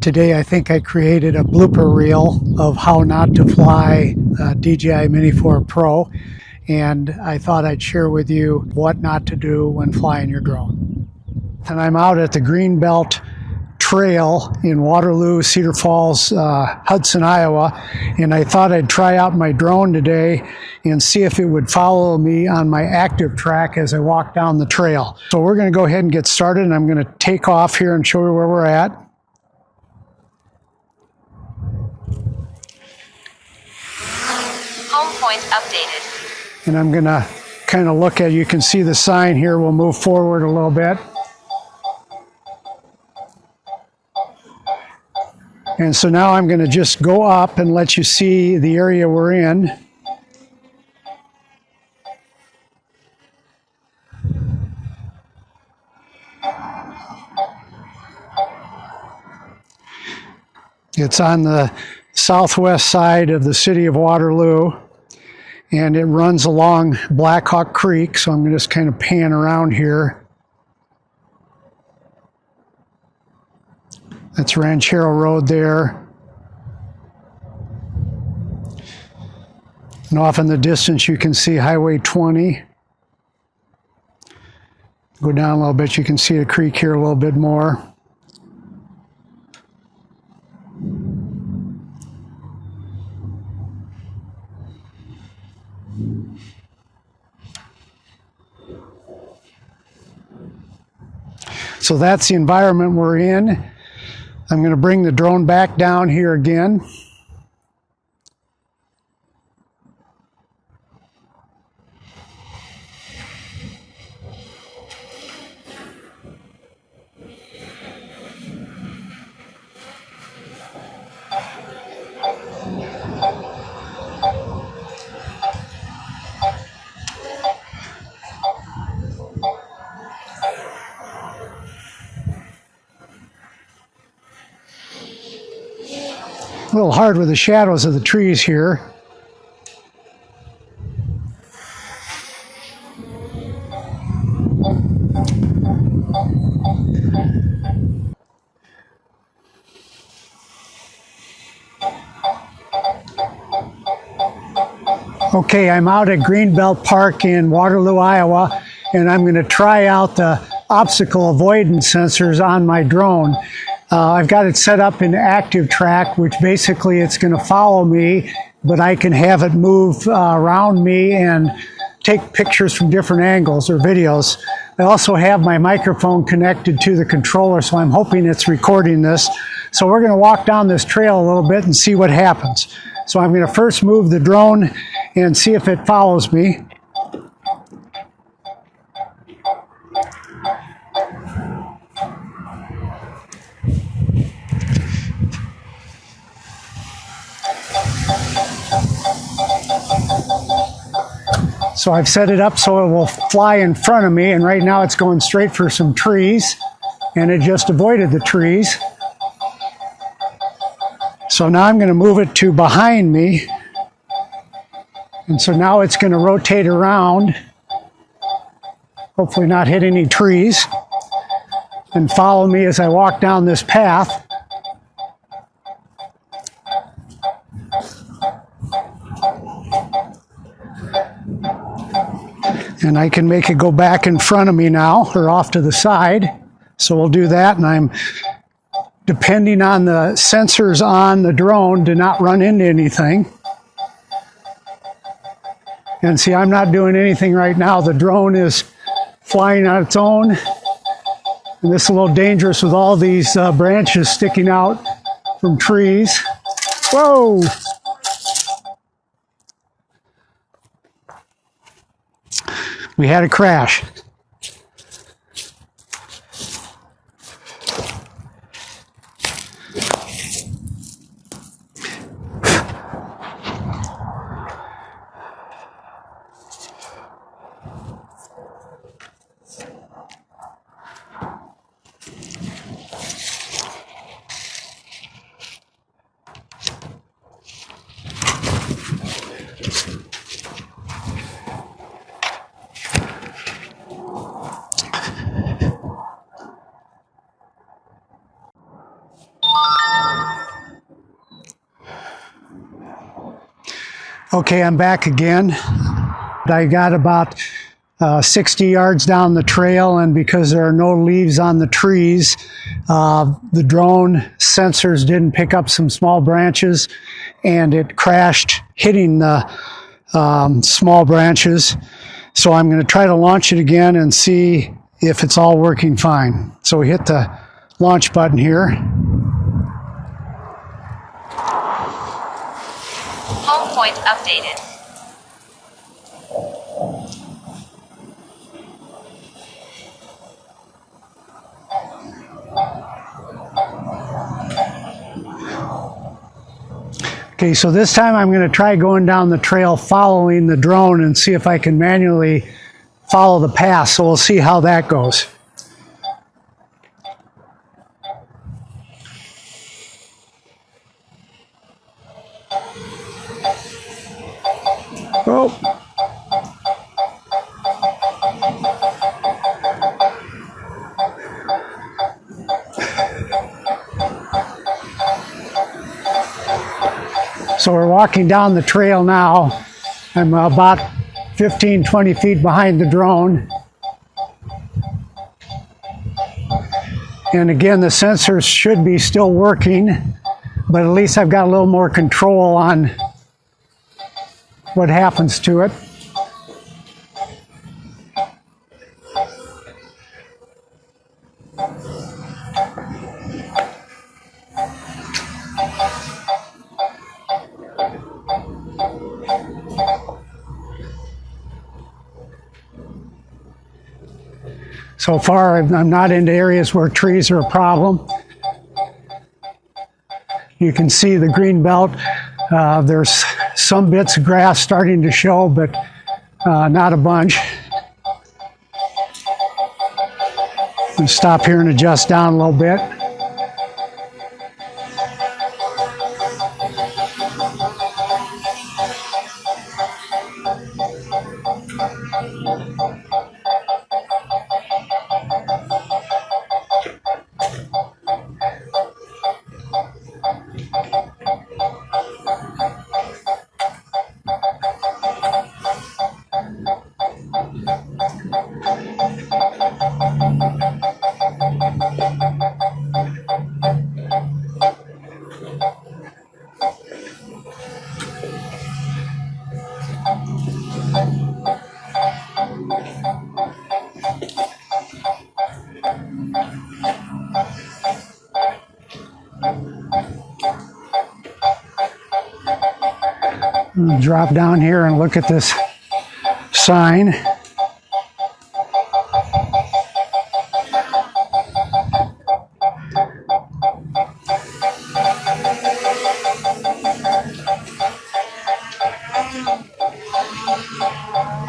Today I think I created a blooper reel of how not to fly DJI Mini 4 Pro, and I thought I'd share with you what not to do when flying your drone. And I'm out at the Greenbelt Trail in Waterloo, Cedar Falls, Hudson, Iowa, and I thought I'd try out my drone today and see if it would follow me on my active track as I walk down the trail. So we're going to go ahead and get started, and I'm going to take off here and show you where we're at. Home point updated. And I'm going to kind of look at, you can see the sign here. We'll move forward a little bit. And so now I'm going to just go up and let you see the area we're in. It's on the southwest side of the city of Waterloo, and it runs along Black Hawk Creek, so I'm going to just kind of pan around here. That's Ranchero Road there. And off in the distance you can see Highway 20. Go down a little bit, you can see the creek here a little bit more. So that's the environment we're in. I'm going to bring the drone back down here again. A little hard with the shadows of the trees here. Okay, I'm out at Greenbelt Park in Waterloo, Iowa, and I'm going to try out the obstacle avoidance sensors on my drone. I've got it set up in active track, which basically it's going to follow me, but I can have it move around me and take pictures from different angles or videos. I also have my microphone connected to the controller, so I'm hoping it's recording this. So we're going to walk down this trail a little bit and see what happens. So I'm going to first move the drone and see if it follows me. So I've set it up so it will fly in front of me, and right now it's going straight for some trees, and it just avoided the trees. So now I'm going to move it to behind me, and so now it's going to rotate around, hopefully not hit any trees, and follow me as I walk down this path. And I can make it go back in front of me now, or off to the side. So we'll do that, and I'm depending on the sensors on the drone to not run into anything. And see, I'm not doing anything right now. The drone is flying on its own. And this is a little dangerous with all these branches sticking out from trees. Whoa! We had a crash. Okay, I'm back again. I got about 60 yards down the trail, and because there are no leaves on the trees, the drone sensors didn't pick up some small branches, and it crashed hitting the small branches. So I'm going to try to launch it again and see if it's all working fine. So we hit the launch button here. Home point updated. Okay, so this time I'm going to try going down the trail following the drone and see if I can manually follow the path. So we'll see how that goes. Oh. So we're walking down the trail now. I'm about 15-20 feet behind the drone. And again, the sensors should be still working, but at least I've got a little more control on what happens to it. So far, I'm not into areas where trees are a problem. You can see the green belt. There's some bits of grass starting to show, but not a bunch. I'll stop here and adjust down a little bit. Drop down here and look at this sign.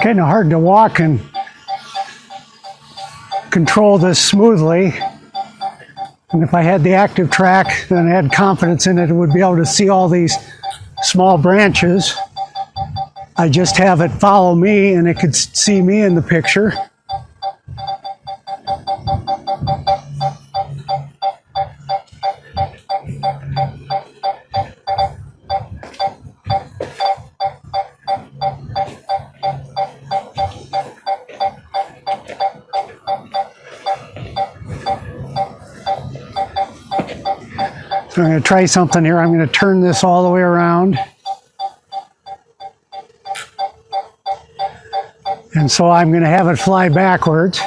Kind of hard to walk and control this smoothly. And if I had the active track, then I had confidence in it, it would be able to see all these small branches. I just have it follow me and it could see me in the picture. So I'm going to try something here. I'm going to turn this all the way around. And so I'm going to have it fly backwards.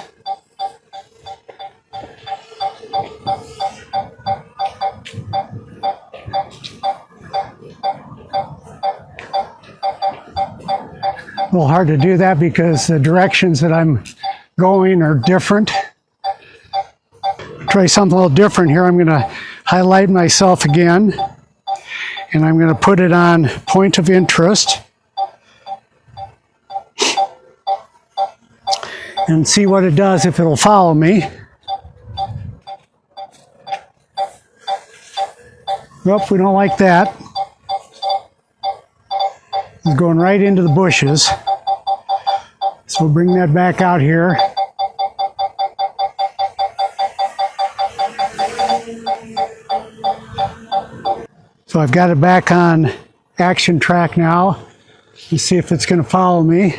A little hard to do that because the directions that I'm going are different. Try something a little different here. I'm going to highlight myself again, and I'm going to put it on point of interest and see what it does, if it'll follow me. Nope, we don't like that. It's going right into the bushes. So we'll bring that back out here. So I've got it back on action track now. Let's see if it's going to follow me.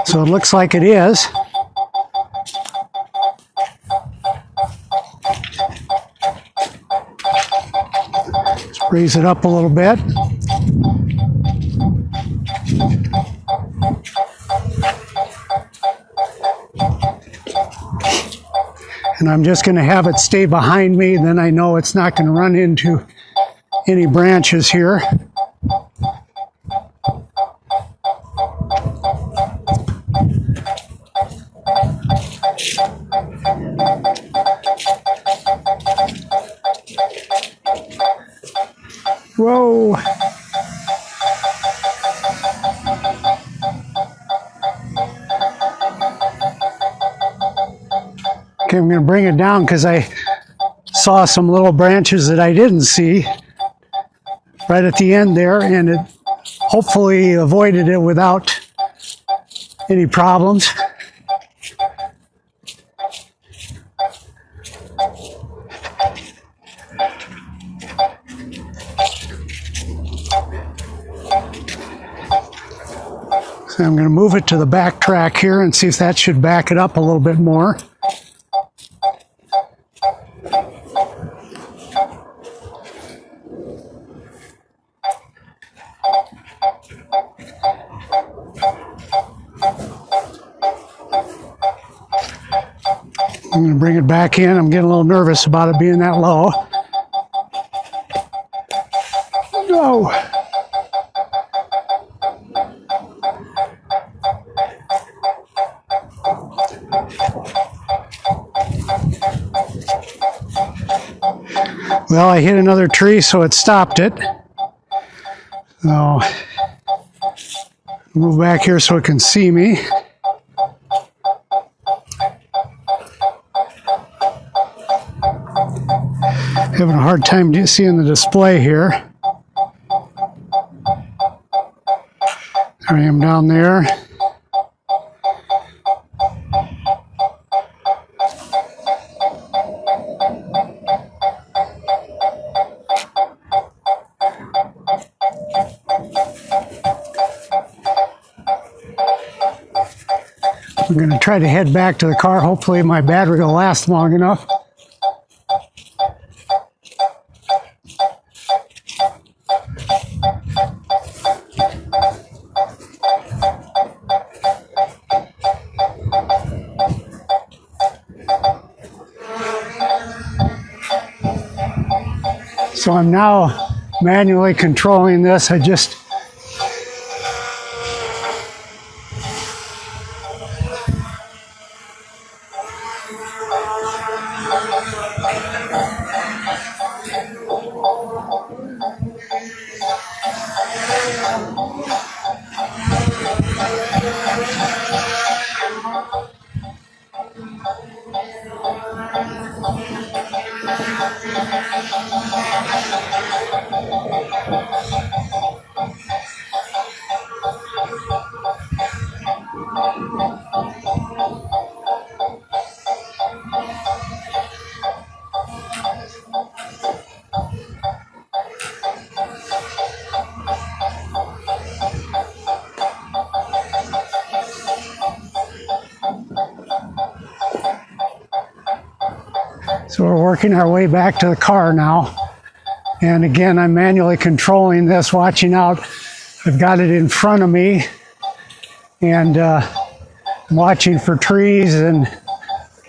So it looks like it is. Let's raise it up a little bit. And I'm just going to have it stay behind me, then I know it's not going to run into any branches here. Whoa! Okay, I'm going to bring it down because I saw some little branches that I didn't see right at the end there, and it hopefully avoided it without any problems. So I'm going to move it to the back track here and see if that should back it up a little bit more. I'm going to bring it back in. I'm getting a little nervous about it being that low. No. Well, I hit another tree, so it stopped it. So, move back here so it can see me. Having a hard time seeing the display here. There I am down there. I'm going to try to head back to the car. Hopefully my battery will last long enough. So I'm now manually controlling this. So we're working our way back to the car now. And again, I'm manually controlling this, watching out. I've got it in front of me and watching for trees and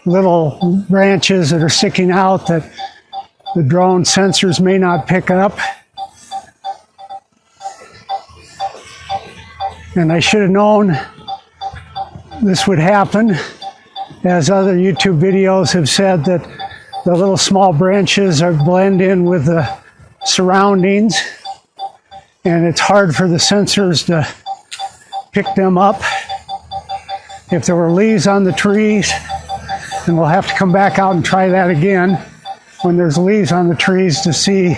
little branches that are sticking out that the drone sensors may not pick up. And I should have known this would happen, as other YouTube videos have said, that the little small branches are blend in with the surroundings, and it's hard for the sensors to pick them up. If there were leaves on the trees, then we'll have to come back out and try that again when there's leaves on the trees to see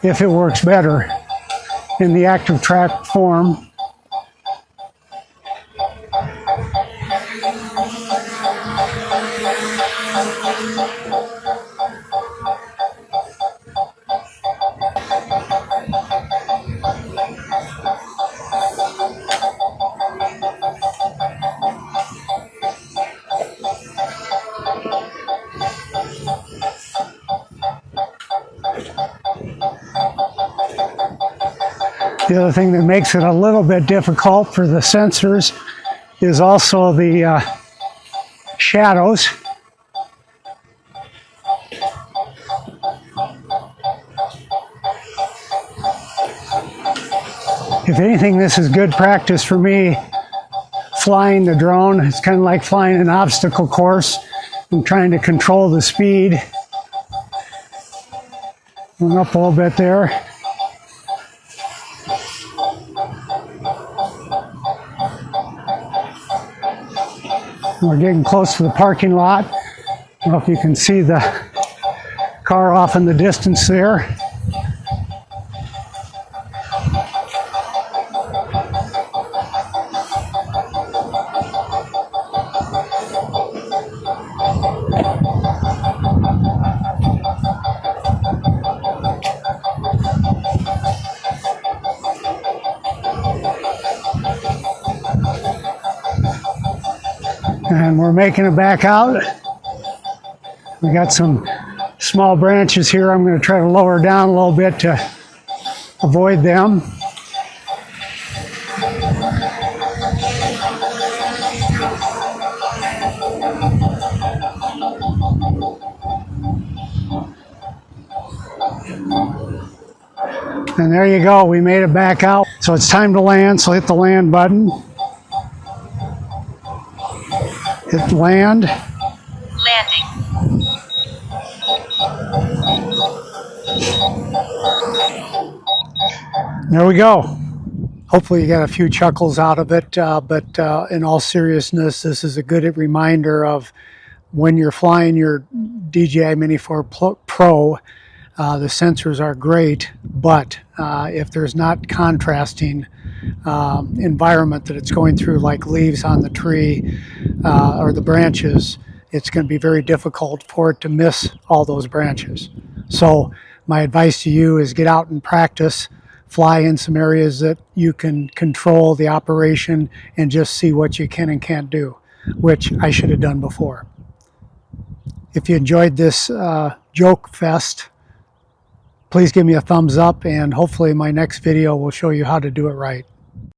if it works better in the active track form. The other thing that makes it a little bit difficult for the sensors is also the shadows. If anything, this is good practice for me flying the drone. It's kind of like flying an obstacle course. I'm trying to control the speed. Went up a little bit there. We're getting close to the parking lot. I don't know if you can see the car off in the distance there. And we're making it back out. We got some small branches here. I'm going to try to lower down a little bit to avoid them. And there you go. We made it back out. So it's time to land. So hit the land button. Hit land. Landing. There we go. Hopefully you got a few chuckles out of it, but in all seriousness, this is a good reminder of when you're flying your DJI Mini 4 Pro, the sensors are great, but if there's not contrasting environment that it's going through, like leaves on the tree or the branches, it's going to be very difficult for it to miss all those branches. So my advice to you is get out and practice, fly in some areas that you can control the operation and just see what you can and can't do, which I should have done before. If you enjoyed this joke fest, please give me a thumbs up, and hopefully my next video will show you how to do it right.